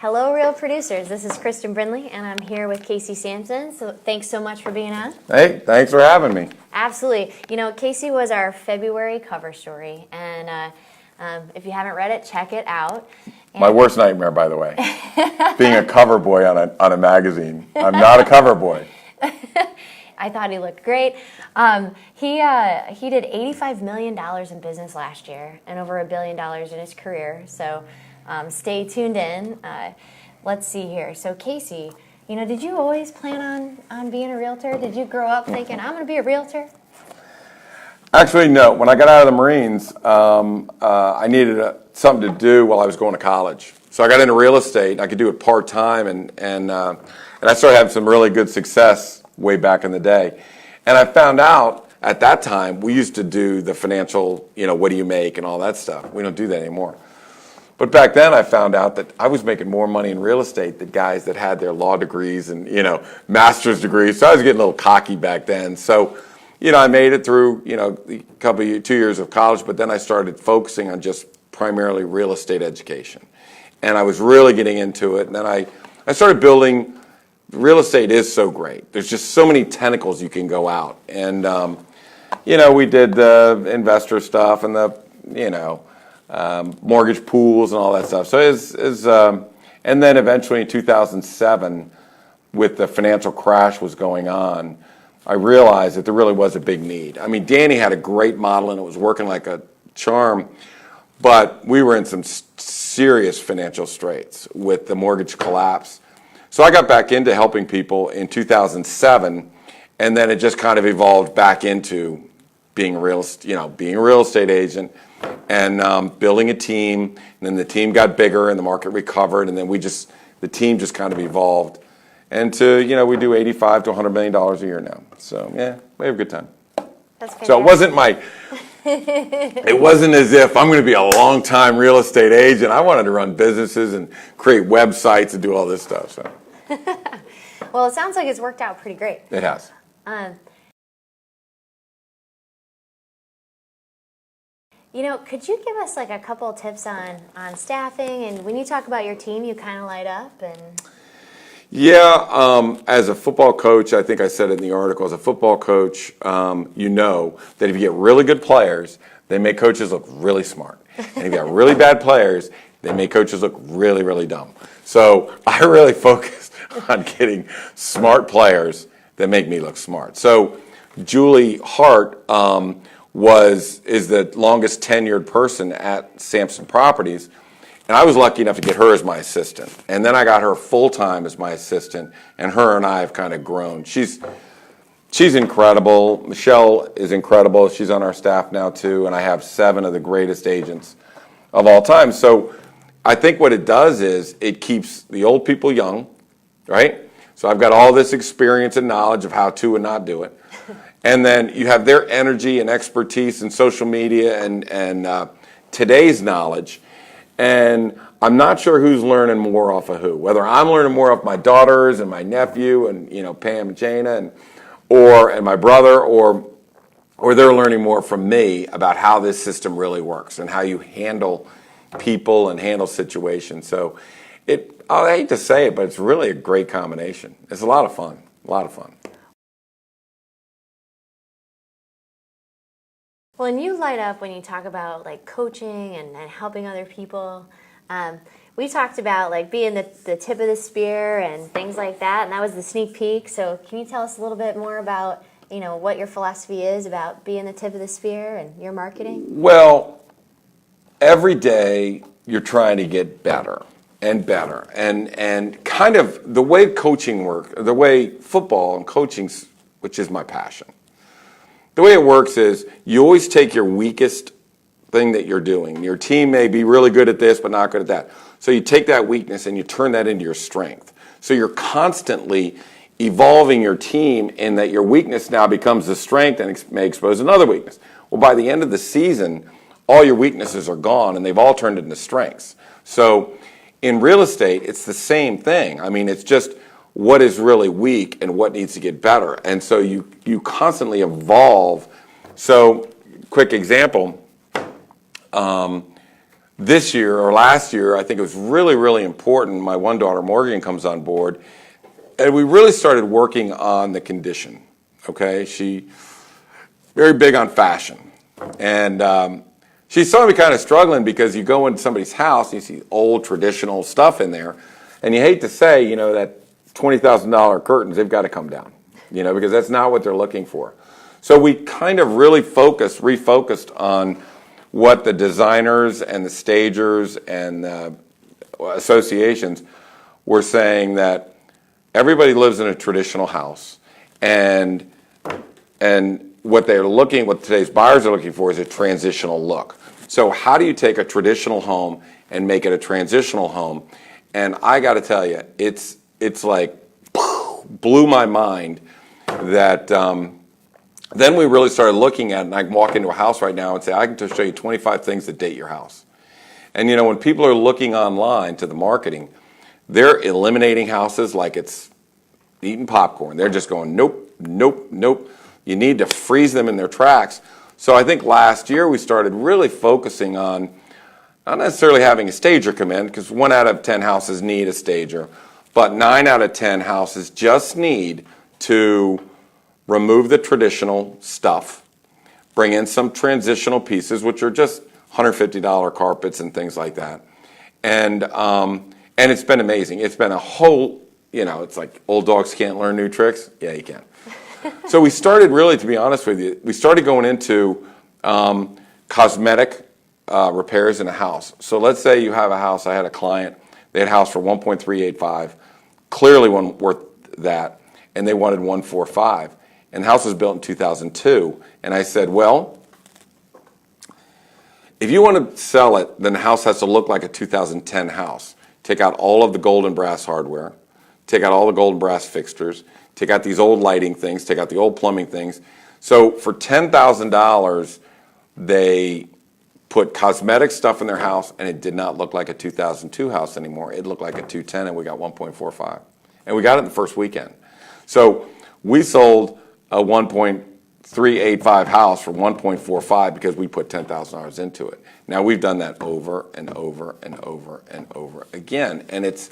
Hello, Real Producers. This is Kristen Brindley, and I'm here with Casey Samson. So thanks so much for being on. Hey, thanks for having me. Absolutely. You know, Casey was our February cover story, and if you haven't read it, check it out. And my worst nightmare, by the way, being a cover boy on a magazine. I'm not a cover boy. I thought he looked great. He did $85 million in business last year and over $1 billion in his career. So stay tuned in. Let's see here. So Casey, you know, did you always plan on being a realtor? Did you grow up thinking, I'm going to be a realtor? Actually, no. When I got out of the Marines, I needed something to do while I was going to college. So I got into real estate. I could do it part-time, and I started having some really good success way back in the day. And I found out at that time, we used to do the financial, you know, what do you make and all that stuff. We don't do that anymore. But back then I found out that I was making more money in real estate than guys that had their law degrees and, you know, master's degrees. So I was getting a little cocky back then. So, you know, I made it through, you know, a couple of 2 years of college, but then I started focusing on just primarily real estate education. And I was really getting into it. And then I started building. Real estate is so great. There's just so many tentacles you can go out. And, you know, we did the investor stuff and the, you know, mortgage pools and all that stuff. So and then eventually in 2007, with the financial crash was going on, I realized that there really was a big need. I mean, Danny had a great model and it was working like a charm, but we were in some serious financial straits with the mortgage collapse. So I got back into helping people in 2007, and then it just kind of evolved back into being a real estate agent and building a team. And then the team got bigger, and the market recovered, and then the team just kind of evolved. And you know, we do $85 to $100 million a year now. So yeah, we have a good time. That's fantastic. So it wasn't as if I'm going to be a long-time real estate agent. I wanted to run businesses and create websites and do all this stuff. So. Well, it sounds like it's worked out pretty great. It has. You know, could you give us like a couple of tips on staffing? And when you talk about your team, you kind of light up and... Yeah, as a football coach, I think I said it in the article, as a football coach, you know that if you get really good players, they make coaches look really smart. And if you got really bad players, they make coaches look really, really dumb. So I really focused on getting smart players that make me look smart. So Julie Hart is the longest tenured person at Samson Properties. And I was lucky enough to get her as my assistant. And then I got her full-time as my assistant, and her and I have kind of grown. She's incredible. Michelle is incredible. She's on our staff now, too, and I have 7 of the greatest agents of all time. So I think what it does is it keeps the old people young, right? So I've got all this experience and knowledge of how to and not do it. And then you have their energy and expertise in social media and today's knowledge. And I'm not sure who's learning more off of who. Whether I'm learning more off my daughters and my nephew and, you know, Pam and Jana and my brother, or they're learning more from me about how this system really works and how you handle people and handle situations. So I hate to say it, but it's really a great combination. It's a lot of fun. A lot of fun. Well, and you light up when you talk about like coaching and helping other people. We talked about like being the tip of the spear and things like that, and that was the sneak peek. So can you tell us a little bit more about, you know, what your philosophy is about being the tip of the spear and your marketing? Well, every day you're trying to get better and better, and kind of the way coaching works, the way football and coaching, which is my passion. The way it works is you always take your weakest thing that you're doing. Your team may be really good at this, but not good at that. So you take that weakness and you turn that into your strength. So you're constantly evolving your team in that your weakness now becomes the strength and may expose another weakness. Well, by the end of the season, all your weaknesses are gone and they've all turned into strengths. So in real estate, it's the same thing. I mean, it's just what is really weak and what needs to get better. And so you constantly evolve. So, quick example, this year or last year, I think it was really, really important. My one daughter, Morgan, comes on board, and we really started working on the condition. Okay, she very big on fashion, and she saw me kind of struggling because you go into somebody's house and you see old traditional stuff in there, and you hate to say, you know, that $20,000 curtains, they've got to come down, you know, because that's not what they're looking for. So we kind of really refocused on what the designers and the stagers and the associations were saying, that everybody lives in a traditional house, and what today's buyers are looking for is a transitional look. So how do you take a traditional home and make it a transitional home? And I got to tell you, it's like blew my mind that. Then we really started looking at it, and I can walk into a house right now and say, I can just show you 25 things that date your house. And you know, when people are looking online to the marketing, they're eliminating houses like it's eating popcorn. They're just going, nope, nope, nope. You need to freeze them in their tracks. So I think last year we started really focusing on not necessarily having a stager come in, because 1 out of 10 houses need a stager, but 9 out of 10 houses just need to remove the traditional stuff, bring in some transitional pieces, which are just $150 carpets and things like that. And it's been amazing. It's been a whole, you know, it's like old dogs can't learn new tricks. Yeah, you can. So we started really, to be honest with you, we started going into cosmetic repairs in a house. So let's say you have a house. I had a client, they had a house for $1.385, clearly one worth that, and they wanted $1.45. And the house was built in 2002. And I said, well, if you want to sell it, then the house has to look like a 2010 house. Take out all of the gold and brass hardware. Take out all the gold and brass fixtures. Take out these old lighting things. Take out the old plumbing things. So for $10,000, they put cosmetic stuff in their house, and it did not look like a 2002 house anymore. It looked like a 210, and we got 1.45. And we got it in the first weekend. So we sold a $1.385 house for $1.45 because we put $10,000 into it. Now we've done that over and over and over and over again, and it's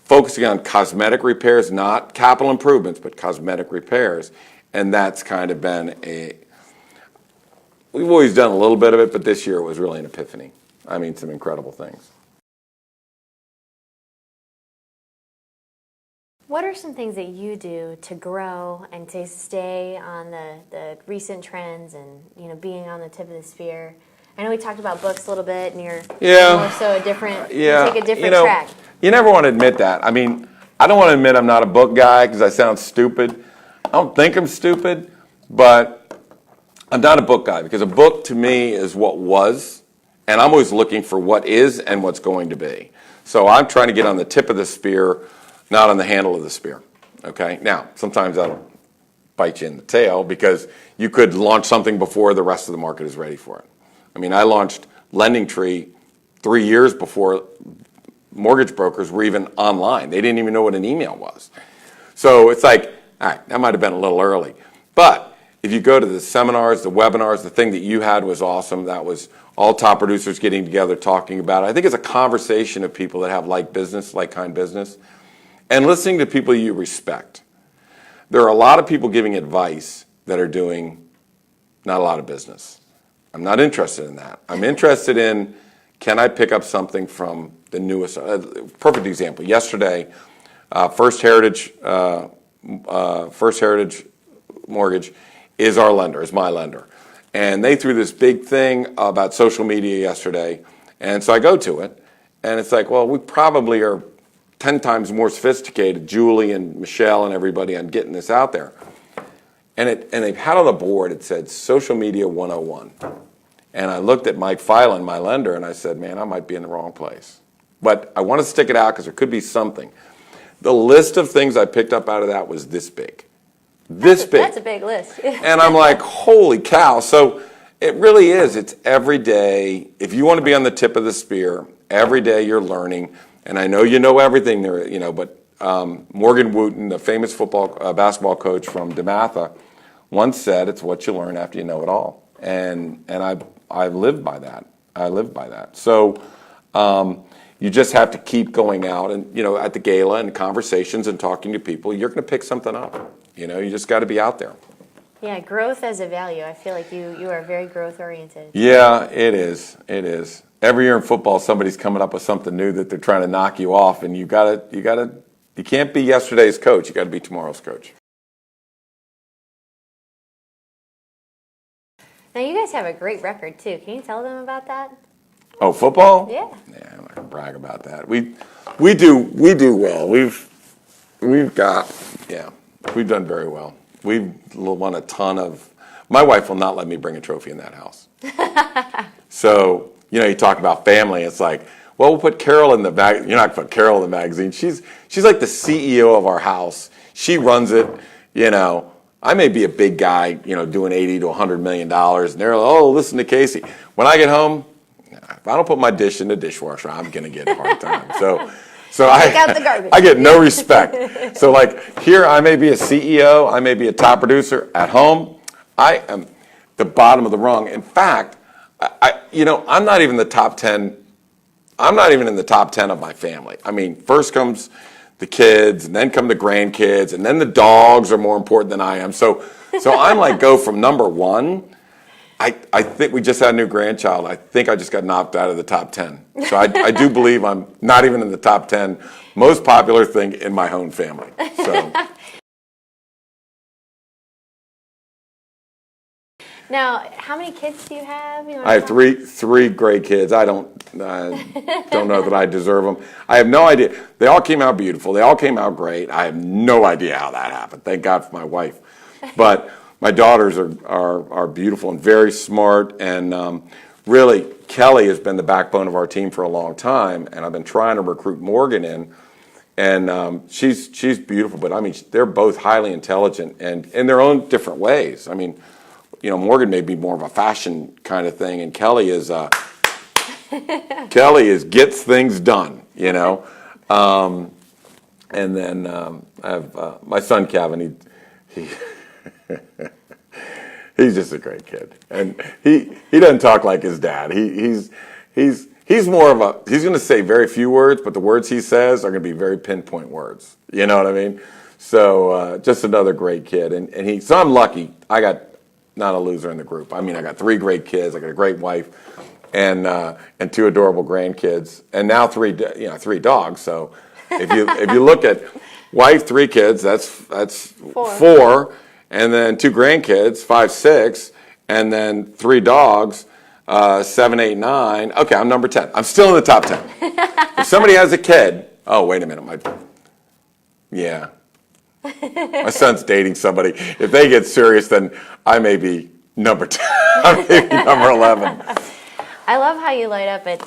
focusing on cosmetic repairs, not capital improvements, but cosmetic repairs, and that's kind of been we've always done a little bit of it, but this year it was really an epiphany. I mean, some incredible things. What are some things that you do to grow and to stay on the recent trends and, you know, being on the tip of the spear? I know we talked about books a little bit, and you're more so you take a different track. You never want to admit that. I mean, I don't want to admit I'm not a book guy because I sound stupid. I don't think I'm stupid, but I'm not a book guy, because a book to me is what was, and I'm always looking for what is and what's going to be. So I'm trying to get on the tip of the spear, not on the handle of the spear. Okay? Now, sometimes that'll bite you in the tail, because you could launch something before the rest of the market is ready for it. I mean, I launched Lending Tree 3 years before mortgage brokers were even online. They didn't even know what an email was. So it's like, all right, that might have been a little early. But if you go to the seminars, the webinars, the thing that you had was awesome. That was all top producers getting together talking about it. I think it's a conversation of people that have like kind business, and listening to people you respect. There are a lot of people giving advice that are doing not a lot of business. I'm not interested in that. I'm interested in, can I pick up something from the newest? Perfect example. Yesterday, First Heritage Mortgage is our lender, is my lender. And they threw this big thing about social media yesterday. And so I go to it, and it's like, well, we probably are 10 times more sophisticated, Julie and Michelle and everybody, on getting this out there. And they had on the board, it said Social Media 101. And I looked at Mike Filan, my lender, and I said, man, I might be in the wrong place. But I want to stick it out because there could be something. The list of things I picked up out of that was this big. This big. That's a big list. And I'm like, holy cow. So it really is. It's every day. If you want to be on the tip of the spear, every day you're learning. And I know you know everything there, you know, but Morgan Wooten, the famous basketball coach from DeMatha, once said, it's what you learn after you know it all. And I live by that. I live by that. So you just have to keep going out and, at the gala and conversations and talking to people, you're going to pick something up. You just got to be out there. Yeah, growth as a value. I feel like you are very growth oriented. Yeah, it is. It is. Every year in football, somebody's coming up with something new that they're trying to knock you off, and you can't be yesterday's coach. You got to be tomorrow's coach. Now you guys have a great record too. Can you tell them about that? Oh, football? Yeah. Yeah, I'm not gonna brag about that. We do well. We've done very well. We've won a ton of. My wife will not let me bring a trophy in that house. So you talk about family. It's like, well, we'll put Carol in the bag. You're not gonna put Carol in the magazine. She's like the CEO of our house. She runs it. I may be a big guy, doing $80 to $100 million, and they're like, oh, listen to Casey. When I get home, if I don't put my dish in the dishwasher, I'm going to get a hard time. So I get no respect. So like here, I may be a CEO, I may be a top producer. At home, I am the bottom of the rung. In fact, I'm not even the top 10. I'm not even in the top 10 of my family. I mean, first comes the kids, and then come the grandkids, and then the dogs are more important than I am. So I'm like, go from number one. I think we just had a new grandchild. I think I just got knocked out of the top 10. So I do believe I'm not even in the top 10 most popular thing in my own family. So. Now, how many kids do you have? I have three great kids. I don't know that I deserve them. I have no idea. They all came out beautiful. They all came out great. I have no idea how that happened. Thank God for my wife. But my daughters are beautiful and very smart. And really, Kelly has been the backbone of our team for a long time. And I've been trying to recruit Morgan in. And she's beautiful. But, I mean, they're both highly intelligent and in their own different ways. I mean, Morgan may be more of a fashion kind of thing, and Kelly is gets things done, And then I have my son Kevin. He he's just a great kid, and he doesn't talk like his dad. He's more of a he's going to say very few words, but the words he says are going to be very pinpoint words. You know what I mean? So just another great kid, and so I'm lucky. I got. Not a loser in the group. I mean, I got 3 great kids. I got a great wife, and 2 adorable grandkids, and now 3 dogs. So if you look at wife, 3 kids, that's 4, and then 2 grandkids, 5, 6, and then 3 dogs, 7, 8, 9. Okay, I'm number 10. I'm still in the top 10. If somebody has a kid, oh wait a minute, yeah. My son's dating somebody. If they get serious, then I may be number 10. I may be number 11. I love how you light up at,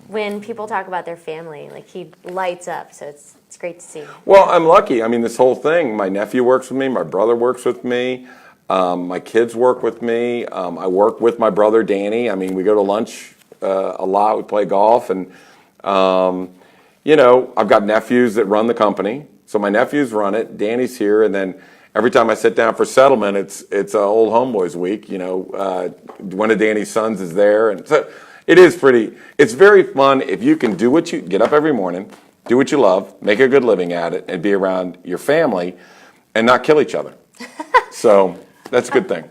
when people talk about their family, like he lights up. So it's great to see. Well, I'm lucky. I mean, this whole thing, my nephew works with me. My brother works with me. My kids work with me. I work with my brother, Danny. I mean, we go to lunch a lot. We play golf. And, I've got nephews that run the company. So my nephews run it. Danny's here, and then every time I sit down for settlement, it's old homeboys week. One of Danny's sons is there, and so it is pretty. It's very fun if you can do get up every morning, do what you love, make a good living at it, and be around your family, and not kill each other. So that's a good thing.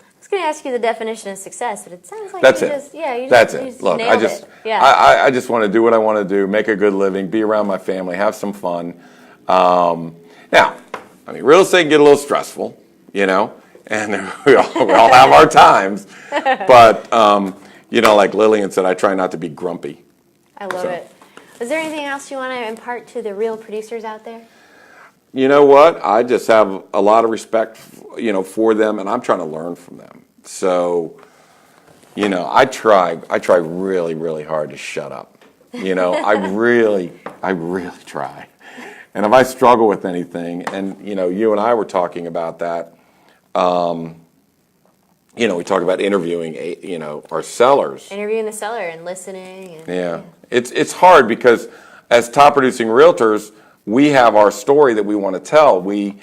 I was going to ask you the definition of success, but it sounds like that's you it. just, yeah, you just, that's you it. just Look, nailed I just want to do what I want to do, make a good living, be around my family, have some fun. Now, I mean, real estate can get a little stressful, and we all have our times. But, like Lillian said, I try not to be grumpy. I love it. Is there anything else you want to impart to the real producers out there? You know what? I just have a lot of respect, for them, and I'm trying to learn from them. So, I try really, really hard to shut up. I really try. And if I struggle with anything, and you and I were talking about that, we talk about interviewing, our sellers. Interviewing the seller and listening. And, yeah. It's hard because as top producing realtors, we have our story that we want to tell. We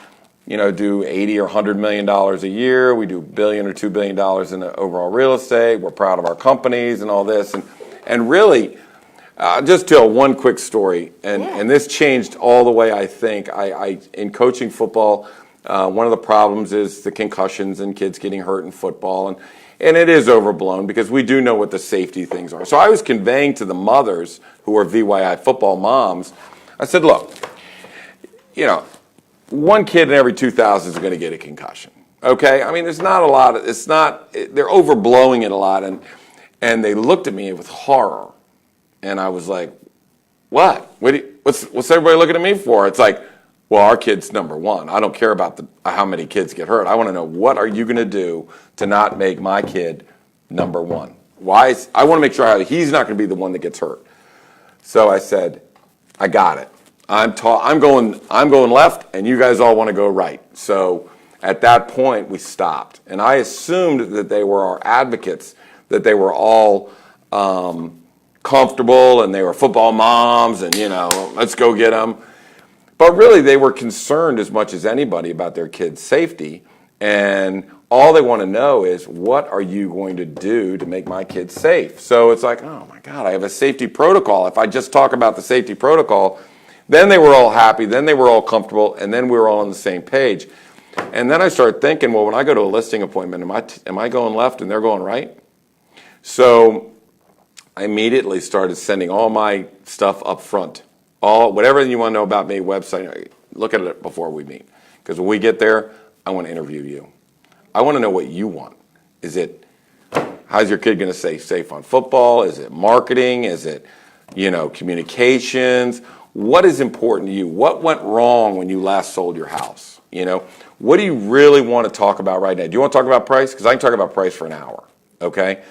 do 80 or 100 million dollars a year. We do $1 billion or $2 billion in overall real estate. We're proud of our companies and all this. And really, just tell one quick story. And this changed all the way I think. In coaching football, one of the problems is the concussions and kids getting hurt in football. And it is overblown because we do know what the safety things are. So I was conveying to the mothers who are VYI football moms, I said, look, one kid in every 2,000 is going to get a concussion. Okay? I mean, there's not a lot. They're overblowing it a lot. And they looked at me with horror. And I was like, what? What's everybody looking at me for? It's like, well, our kid's number one. I don't care about how many kids get hurt. I want to know, what are you going to do to not make my kid number one? I want to make sure he's not going to be the one that gets hurt. So I said, I got it. I'm going left, and you guys all want to go right. So at that point, we stopped. And I assumed that they were our advocates, that they were all comfortable, and they were football moms, and, let's go get them. But really, they were concerned as much as anybody about their kids' safety. And all they want to know is, what are you going to do to make my kids safe? So it's like, oh, my God, I have a safety protocol. If I just talk about the safety protocol, then they were all happy, then they were all comfortable, and then we were all on the same page. And then I started thinking, well, when I go to a listing appointment, am I going left and they're going right? So I immediately started sending all my stuff up front. Whatever you want to know about me, website, look at it before we meet. Because when we get there, I want to interview you. I want to know what you want. How's your kid going to stay safe on football? Is it marketing? Is it, communications? What is important to you? What went wrong when you last sold your house? What do you really want to talk about right now? Do you want to talk about price? Because I can talk about price for an hour, okay?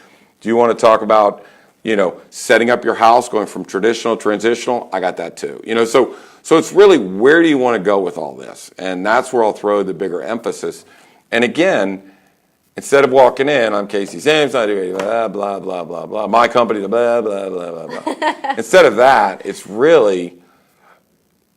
Do you want to talk about, setting up your house, going from traditional, transitional? I got that too. So it's really, where do you want to go with all this? And that's where I'll throw the bigger emphasis. And again, instead of walking in, I'm Casey Samson, I do blah, blah, blah, blah, blah, my company, blah, blah, blah, blah, blah. Instead of that, it's really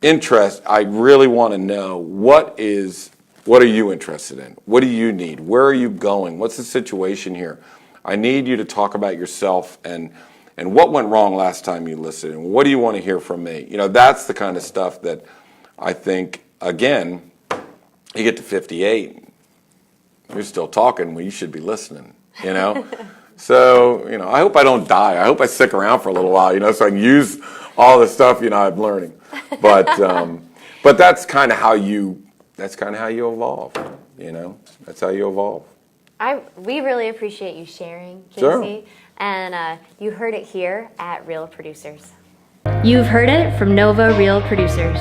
interest. I really want to know, what are you interested in? What do you need? Where are you going? What's the situation here? I need you to talk about yourself and what went wrong last time you listed, and what do you want to hear from me? That's the kind of stuff that I think, again, you get to 58, you're still talking when you should be listening, So, I hope I don't die. I hope I stick around for a little while, so I can use all the stuff, I'm learning. But that's kind of how you evolve, That's how you evolve. We really appreciate you sharing, Casey. Sure. And you heard it here at Real Producers. You've heard it from Nova Real Producers.